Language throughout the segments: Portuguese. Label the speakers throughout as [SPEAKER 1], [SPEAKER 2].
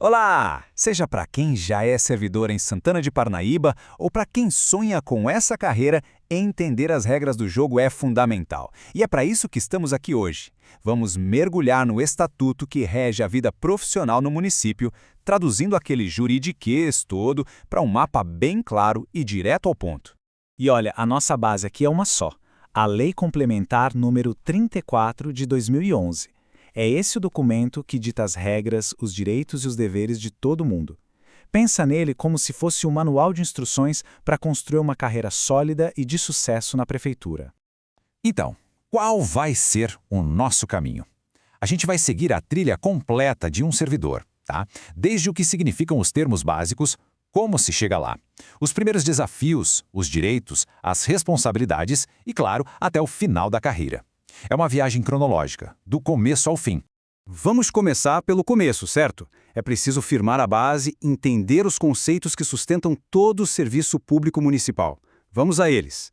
[SPEAKER 1] Olá! Seja para quem já é servidor em Santana de Parnaíba ou para quem sonha com essa carreira, entender as regras do jogo é fundamental. E é para isso que estamos aqui hoje. Vamos mergulhar no estatuto que rege a vida profissional no município, traduzindo aquele juridiquês todo para um mapa bem claro e direto ao ponto.
[SPEAKER 2] E olha, a nossa base aqui é uma só, a Lei Complementar número 34 de 2011. É esse o documento que dita as regras, os direitos e os deveres de todo mundo. Pensa nele como se fosse um manual de instruções para construir uma carreira sólida e de sucesso na prefeitura.
[SPEAKER 3] Então, qual vai ser o nosso caminho? A gente vai seguir a trilha completa de um servidor, tá? Desde o que significam os termos básicos, como se chega lá, os primeiros desafios, os direitos, as responsabilidades e, claro, até o final da carreira. É uma viagem cronológica, do começo ao fim.
[SPEAKER 1] Vamos começar pelo começo, certo? É preciso firmar a base, entender os conceitos que sustentam todo o serviço público municipal. Vamos a eles.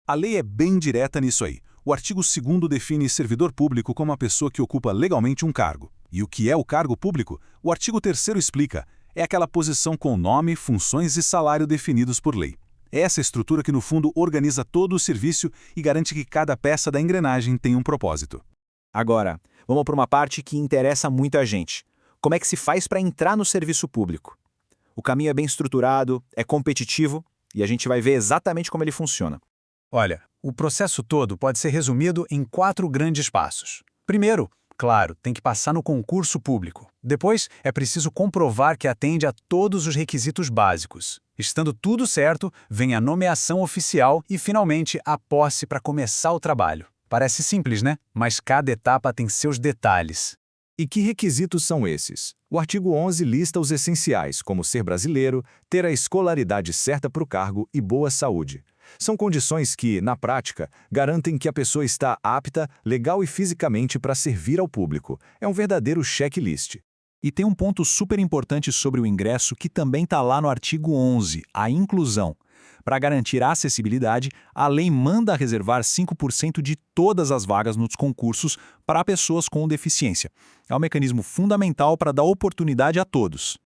[SPEAKER 4] A lei é bem direta nisso aí. O artigo 2º define servidor público como a pessoa que ocupa legalmente um cargo. E o que é o cargo público? O artigo 3º explica. É aquela posição com nome, funções e salário definidos por lei. É essa estrutura que, no fundo, organiza todo o serviço e garante que cada peça da engrenagem tem um propósito.
[SPEAKER 2] Agora, vamos para uma parte que interessa muito a gente. Como é que se faz para entrar no serviço público? O caminho é bem estruturado, é competitivo e a gente vai ver exatamente como ele funciona.
[SPEAKER 1] Olha, o processo todo pode ser resumido em 4 grandes passos. Primeiro, claro, tem que passar no concurso público. Depois, é preciso comprovar que atende a todos os requisitos básicos. Estando tudo certo, vem a nomeação oficial e, finalmente, a posse para começar o trabalho. Parece simples, né? Mas cada etapa tem seus detalhes.
[SPEAKER 3] E que requisitos são esses? O artigo 11 lista os essenciais, como ser brasileiro, ter a escolaridade certa para o cargo e boa saúde. São condições que, na prática, garantem que a pessoa está apta, legal e fisicamente para servir ao público. É um verdadeiro checklist.
[SPEAKER 5] E tem um ponto super importante sobre o ingresso que também está lá no artigo 11, a inclusão. Para garantir a acessibilidade, a lei manda reservar 5% de todas as vagas nos concursos para pessoas com deficiência. É um mecanismo fundamental para dar oportunidade a todos.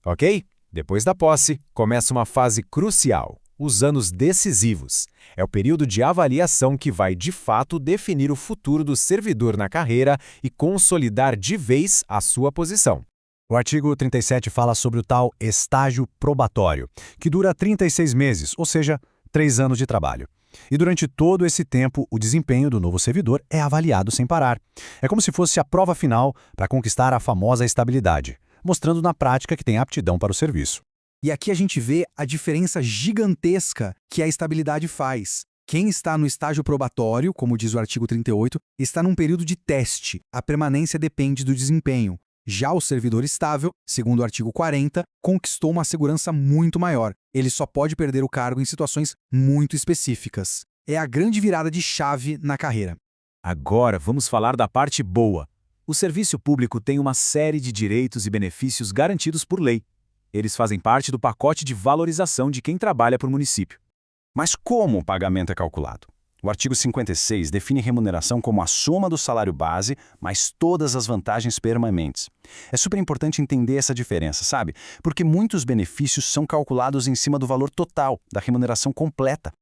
[SPEAKER 6] Ok? Depois da posse, começa uma fase crucial, os anos decisivos. É o período de avaliação que vai, de fato, definir o futuro do servidor na carreira e consolidar de vez a sua posição. O artigo 37 fala sobre o tal estágio probatório, que dura 36 meses, ou seja, 3 anos de trabalho. E durante todo esse tempo, o desempenho do novo servidor é avaliado sem parar. É como se fosse a prova final para conquistar a famosa estabilidade, mostrando na prática que tem aptidão para o serviço.
[SPEAKER 7] E aqui a gente vê a diferença gigantesca que a estabilidade faz. Quem está no estágio probatório, como diz o artigo 38, está num período de teste. A permanência depende do desempenho. Já o servidor estável, segundo o artigo 40, conquistou uma segurança muito maior. Ele só pode perder o cargo em situações muito específicas. É a grande virada de chave na carreira.
[SPEAKER 2] Agora vamos falar da parte boa. O serviço público tem uma série de direitos e benefícios garantidos por lei. Eles fazem parte do pacote de valorização de quem trabalha para o município.
[SPEAKER 3] Mas como o pagamento é calculado? O artigo 56 define remuneração como a soma do salário base, mais todas as vantagens permanentes. É super importante entender essa diferença, sabe? Porque muitos benefícios são calculados em cima do valor total, da remuneração completa.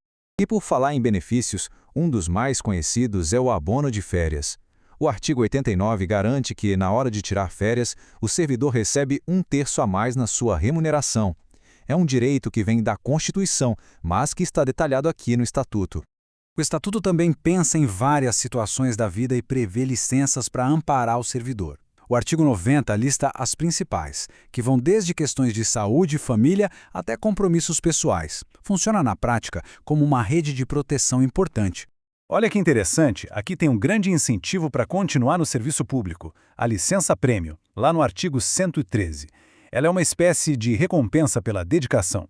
[SPEAKER 1] E por falar em benefícios, um dos mais conhecidos é o abono de férias. O artigo 89 garante que, na hora de tirar férias, o servidor recebe 1/3 a mais na sua remuneração. É um direito que vem da Constituição, mas que está detalhado aqui no Estatuto. O Estatuto também pensa em várias situações da vida e prevê licenças para amparar o servidor. O artigo 90 lista as principais, que vão desde questões de saúde e família até compromissos pessoais. Funciona na prática como uma rede de proteção importante.
[SPEAKER 5] Olha que interessante, aqui tem um grande incentivo para continuar no serviço público, a licença-prêmio, lá no artigo 113. Ela é uma espécie de recompensa pela dedicação.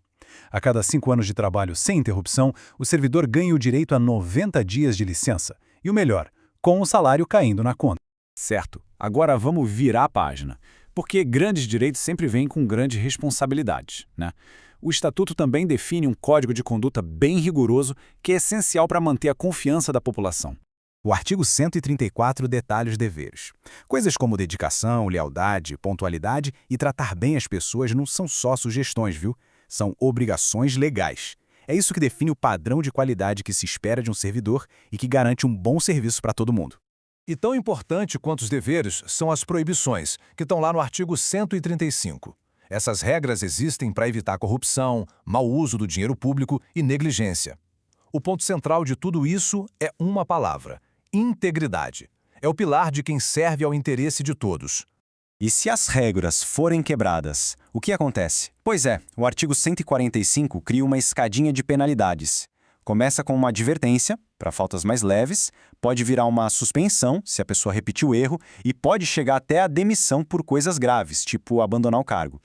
[SPEAKER 5] A cada 5 anos de trabalho sem interrupção, o servidor ganha o direito a 90 dias de licença. E o melhor, com o salário caindo na conta.
[SPEAKER 2] Certo, agora vamos virar a página, porque grandes direitos sempre vêm com grandes responsabilidades, né? O Estatuto também define um código de conduta bem rigoroso que é essencial para manter a confiança da população.
[SPEAKER 5] O artigo 134 detalha os deveres. Coisas como dedicação, lealdade, pontualidade e tratar bem as pessoas não são só sugestões, viu? São obrigações legais. É isso que define o padrão de qualidade que se espera de um servidor e que garante um bom serviço para todo mundo.
[SPEAKER 1] E tão importante quanto os deveres são as proibições, que estão lá no artigo 135. Essas regras existem para evitar corrupção, mau uso do dinheiro público e negligência. O ponto central de tudo isso é uma palavra: integridade. É o pilar de quem serve ao interesse de todos.
[SPEAKER 8] E se as regras forem quebradas, o que acontece? Pois é, o artigo 145 cria uma escadinha de penalidades. Começa com uma advertência, para faltas mais leves, pode virar uma suspensão, se a pessoa repetir o erro, e pode chegar até a demissão por coisas graves, tipo abandonar o cargo.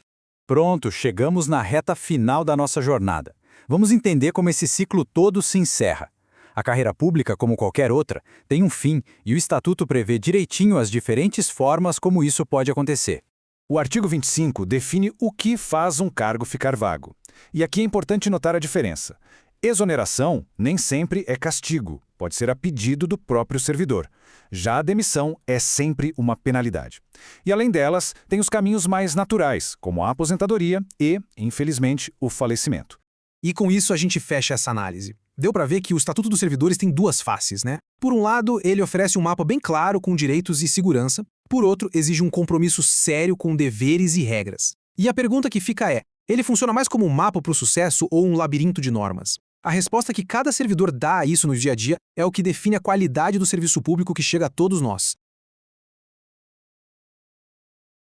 [SPEAKER 5] Pronto, chegamos na reta final da nossa jornada. Vamos entender como esse ciclo todo se encerra. A carreira pública, como qualquer outra, tem um fim e o Estatuto prevê direitinho as diferentes formas como isso pode acontecer.
[SPEAKER 1] O artigo 25 define o que faz um cargo ficar vago. E aqui é importante notar a diferença. Exoneração nem sempre é castigo, pode ser a pedido do próprio servidor. Já a demissão é sempre uma penalidade. E além delas, tem os caminhos mais naturais, como a aposentadoria e, infelizmente, o falecimento.
[SPEAKER 9] E com isso a gente fecha essa análise. Deu para ver que o Estatuto dos Servidores tem duas faces, né? Por um lado, ele oferece um mapa bem claro com direitos e segurança. Por outro, exige um compromisso sério com deveres e regras. E a pergunta que fica é, ele funciona mais como um mapa para o sucesso ou um labirinto de normas? A resposta que cada servidor dá a isso no dia a dia é o que define a qualidade do serviço público que chega a todos nós.